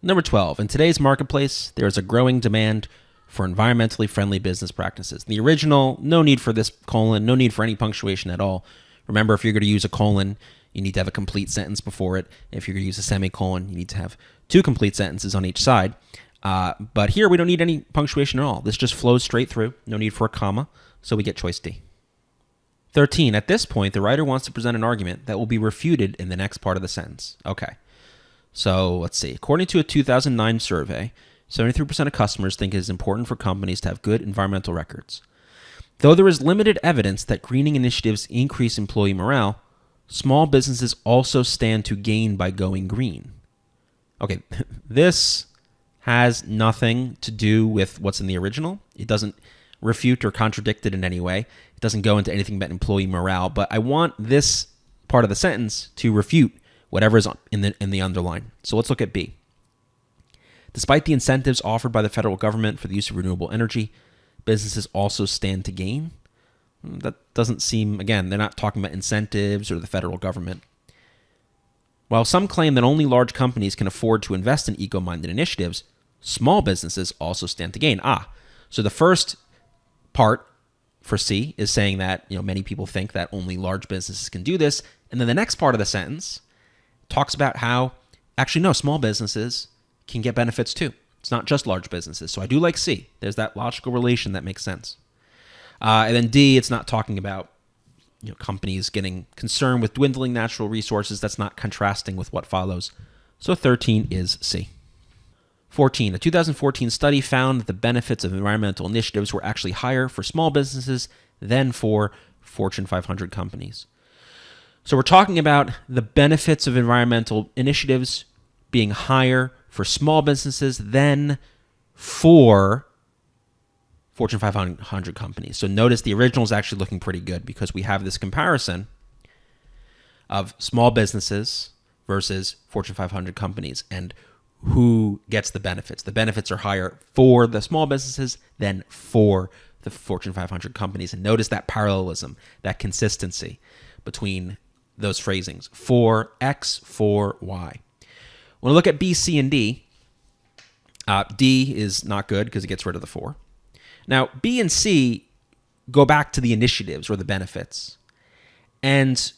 Number 12, in today's marketplace, there is a growing demand for environmentally friendly business practices. The original, no need for this colon, no need for any punctuation at all. Remember, if you're going to use a colon, you need to have a complete sentence before it. If you're going to use a semicolon, you need to have two complete sentences on each side. But here, we don't need any punctuation at all. This just flows straight through. No need for a comma, so we get choice D. 13, at this point, the writer wants to present an argument that will be refuted in the next part of the sentence. Okay. So let's see. According to a 2009 survey, 73% of customers think it is important for companies to have good environmental records. Though there is limited evidence that greening initiatives increase employee morale, small businesses also stand to gain by going green. Okay, this has nothing to do with what's in the original. It doesn't refute or contradict it in any way. It doesn't go into anything about employee morale, but I want this part of the sentence to refute whatever is in the underline. So let's look at B. Despite the incentives offered by the federal government for the use of renewable energy, businesses also stand to gain. That doesn't seem, again, they're not talking about incentives or the federal government. While some claim that only large companies can afford to invest in eco-minded initiatives, small businesses also stand to gain. So the first part for C is saying that many people think that only large businesses can do this. And then the next part of the sentence talks about how, actually, no, small businesses can get benefits too. It's not just large businesses. So I do like C. There's that logical relation that makes sense. And then D, it's not talking about companies getting concerned with dwindling natural resources. That's not contrasting with what follows. So 13 is C. 14, a 2014 study found that the benefits of environmental initiatives were actually higher for small businesses than for Fortune 500 companies. So we're talking about the benefits of environmental initiatives being higher for small businesses than for Fortune 500 companies. So notice the original is actually looking pretty good because we have this comparison of small businesses versus Fortune 500 companies and who gets the benefits. The benefits are higher for the small businesses than for the Fortune 500 companies. And notice that parallelism, that consistency between those phrasings. For X, for Y. When we look at B, C, and D, D is not good because it gets rid of the for. Now, B and C go back to the initiatives or the benefits. And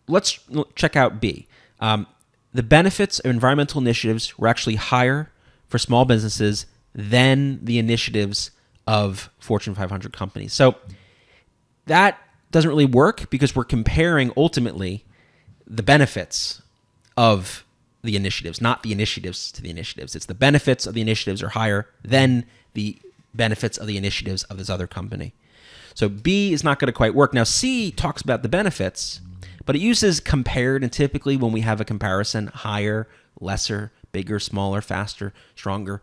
let's check out B. The benefits of environmental initiatives were actually higher for small businesses than the initiatives of Fortune 500 companies. So that doesn't really work because we're comparing ultimately the benefits of the initiatives, not the initiatives to the initiatives. It's the benefits of the initiatives are higher than the benefits of the initiatives of this other company. So B is not going to quite work. Now C talks about the benefits, but it uses compared, and typically when we have a comparison, higher, lesser, bigger, smaller, faster, stronger,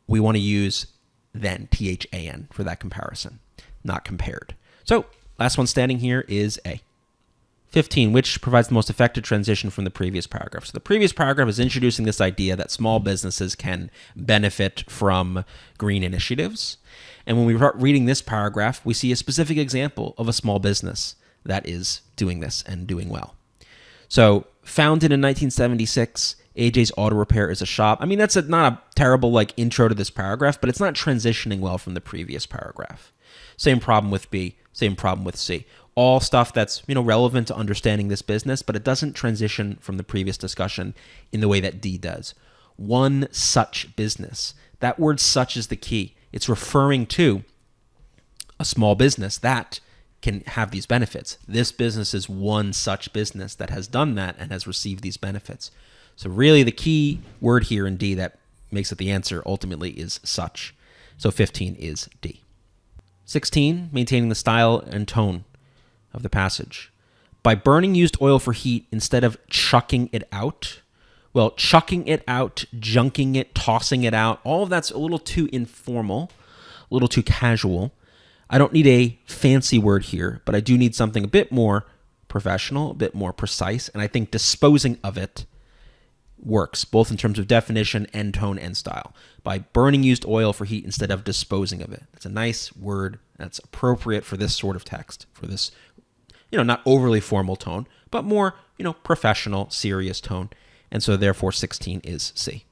we want to use than, THAN, for that comparison, not compared. So last one standing here is A. 15, which provides the most effective transition from the previous paragraph. So the previous paragraph is introducing this idea that small businesses can benefit from green initiatives. And when we start reading this paragraph, we see a specific example of a small business that is doing this and doing well. So founded in 1976, AJ's Auto Repair is a shop. I mean, that's not a terrible intro to this paragraph, but it's not transitioning well from the previous paragraph. Same problem with B, same problem with C. All stuff that's relevant to understanding this business, but it doesn't transition from the previous discussion in the way that D does. One such business. That word such is the key. It's referring to a small business that can have these benefits. This business is one such business that has done that and has received these benefits. So really the key word here in D that makes it the answer ultimately is such. So 15 is D. 16, maintaining the style and tone of the passage. By burning used oil for heat instead of chucking it out. Well, chucking it out, junking it, tossing it out, all of that's a little too informal, a little too casual. I don't need a fancy word here, but I do need something a bit more professional, a bit more precise, and I think disposing of it works, both in terms of definition and tone and style. By burning used oil for heat instead of disposing of it. It's a nice word that's appropriate for this sort of text, for this not overly formal tone, but more, professional, serious tone. And so therefore 16 is C.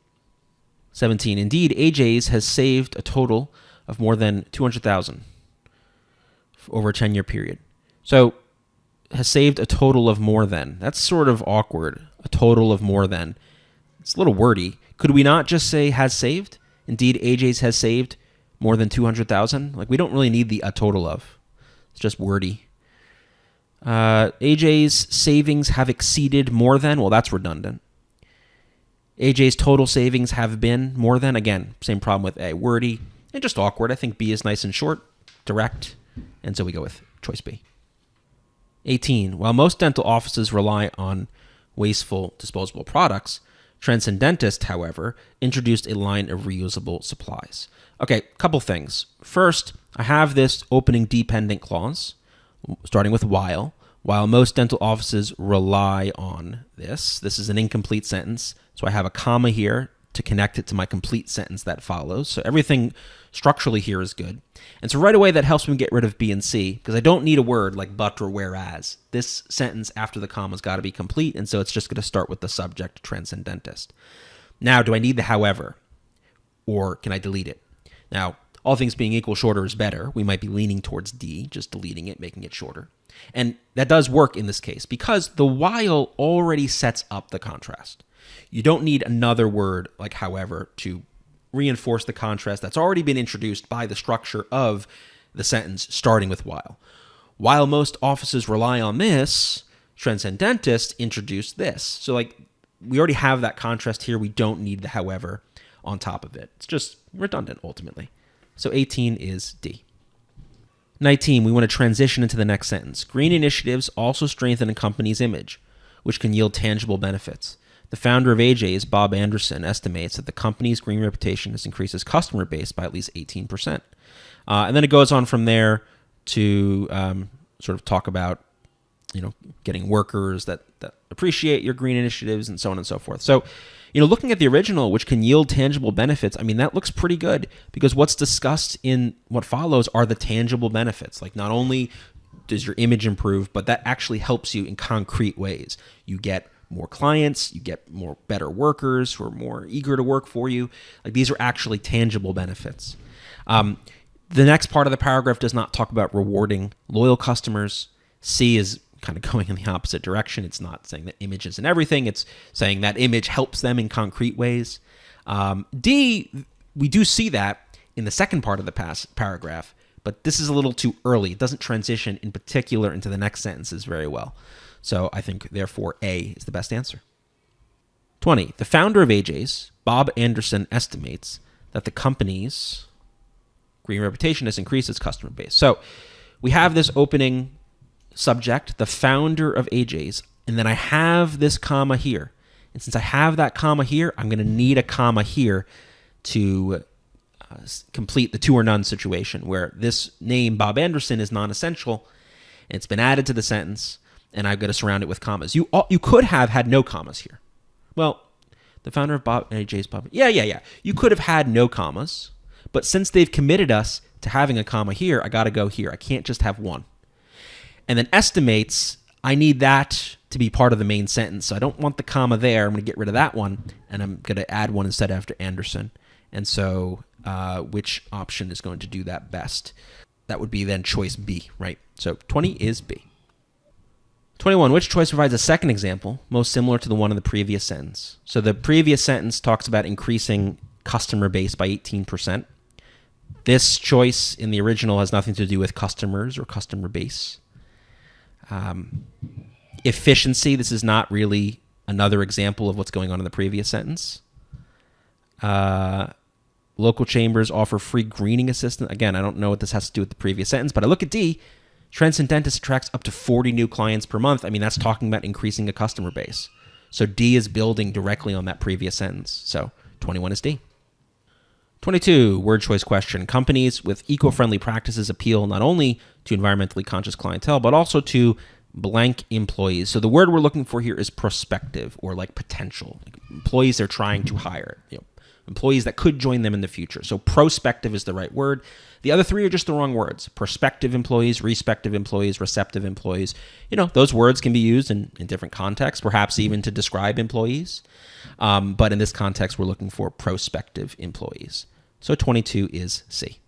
17. Indeed, AJ's has saved a total of more than 200,000 over a 10-year period. So, has saved a total of more than. That's sort of awkward. A total of more than. It's a little wordy. Could we not just say has saved? Indeed, AJ's has saved more than 200,000. Like, we don't really need the a total of. It's just wordy. AJ's savings have exceeded more than. Well, that's redundant. AJ's total savings have been more than. Again, same problem with A. Wordy and just awkward. I think B is nice and short, direct, and so we go with choice B. 18. While most dental offices rely on wasteful disposable products, Transcendentist, however, introduced a line of reusable supplies. Okay, couple things. First, I have this opening dependent clause, starting with while most dental offices rely on this. This is an incomplete sentence, so I have a comma here to connect it to my complete sentence that follows. So everything structurally here is good. And so right away that helps me get rid of B and C, because I don't need a word like but or whereas. This sentence after the comma's got to be complete, and so it's just going to start with the subject, Transcendentist. Now, do I need the however, or can I delete it? Now, all things being equal, shorter is better. We might be leaning towards D, just deleting it, making it shorter. And that does work in this case because the while already sets up the contrast. You don't need another word like however to reinforce the contrast that's already been introduced by the structure of the sentence starting with while. While most offices rely on this, Transcendentist introduced this. So like we already have that contrast here. We don't need the however on top of it. It's just redundant ultimately. So 18 is D. 19, we want to transition into the next sentence. Green initiatives also strengthen a company's image, which can yield tangible benefits. The founder of AJ's, Bob Anderson, estimates that the company's green reputation has increased its customer base by at least 18%. And then it goes on from there to sort of talk about, getting workers that appreciate your green initiatives and so on and so forth. So, looking at the original, which can yield tangible benefits, I mean, that looks pretty good because what's discussed in what follows are the tangible benefits. Like not only does your image improve, but that actually helps you in concrete ways. You get more clients, you get more better workers who are more eager to work for you. Like these are actually tangible benefits. The next part of the paragraph does not talk about rewarding loyal customers. C is kind of going in the opposite direction. It's not saying that image isn't everything. It's saying that image helps them in concrete ways. D, we do see that in the second part of the paragraph, but this is a little too early. It doesn't transition in particular into the next sentences very well. So I think, therefore, A is the best answer. 20. The founder of AJ's, Bob Anderson, estimates that the company's green reputation has increased its customer base. So we have this opening subject, the founder of AJ's, and then I have this comma here. And since I have that comma here, I'm going to need a comma here to complete the two or none situation where this name, Bob Anderson, is non-essential. And it's been added to the sentence, and I've got to surround it with commas. You could have had no commas here. Well, the founder of AJ's Bob. Yeah. You could have had no commas, but since they've committed us to having a comma here, I got to go here. I can't just have one. And then estimates, I need that to be part of the main sentence. So I don't want the comma there. I'm going to get rid of that one, and I'm going to add one instead after Anderson. And so which option is going to do that best? That would be then choice B, right? So 20 is B. 21, which choice provides a second example, most similar to the one in the previous sentence? So the previous sentence talks about increasing customer base by 18%. This choice in the original has nothing to do with customers or customer base. Efficiency, this is not really another example of what's going on in the previous sentence. Local chambers offer free greening assistance. Again, I don't know what this has to do with the previous sentence, but I look at D. Transcendentist attracts up to 40 new clients per month. I mean, that's talking about increasing a customer base. So D is building directly on that previous sentence. So 21 is D. 22, word choice question. Companies with eco-friendly practices appeal not only to environmentally conscious clientele, but also to blank employees. So the word we're looking for here is prospective or like potential. Like employees they're trying to hire. employees that could join them in the future. So prospective is the right word. The other three are just the wrong words. Prospective employees, respective employees, receptive employees. Those words can be used in different contexts, perhaps even to describe employees. But in this context, we're looking for prospective employees. So 22 is C.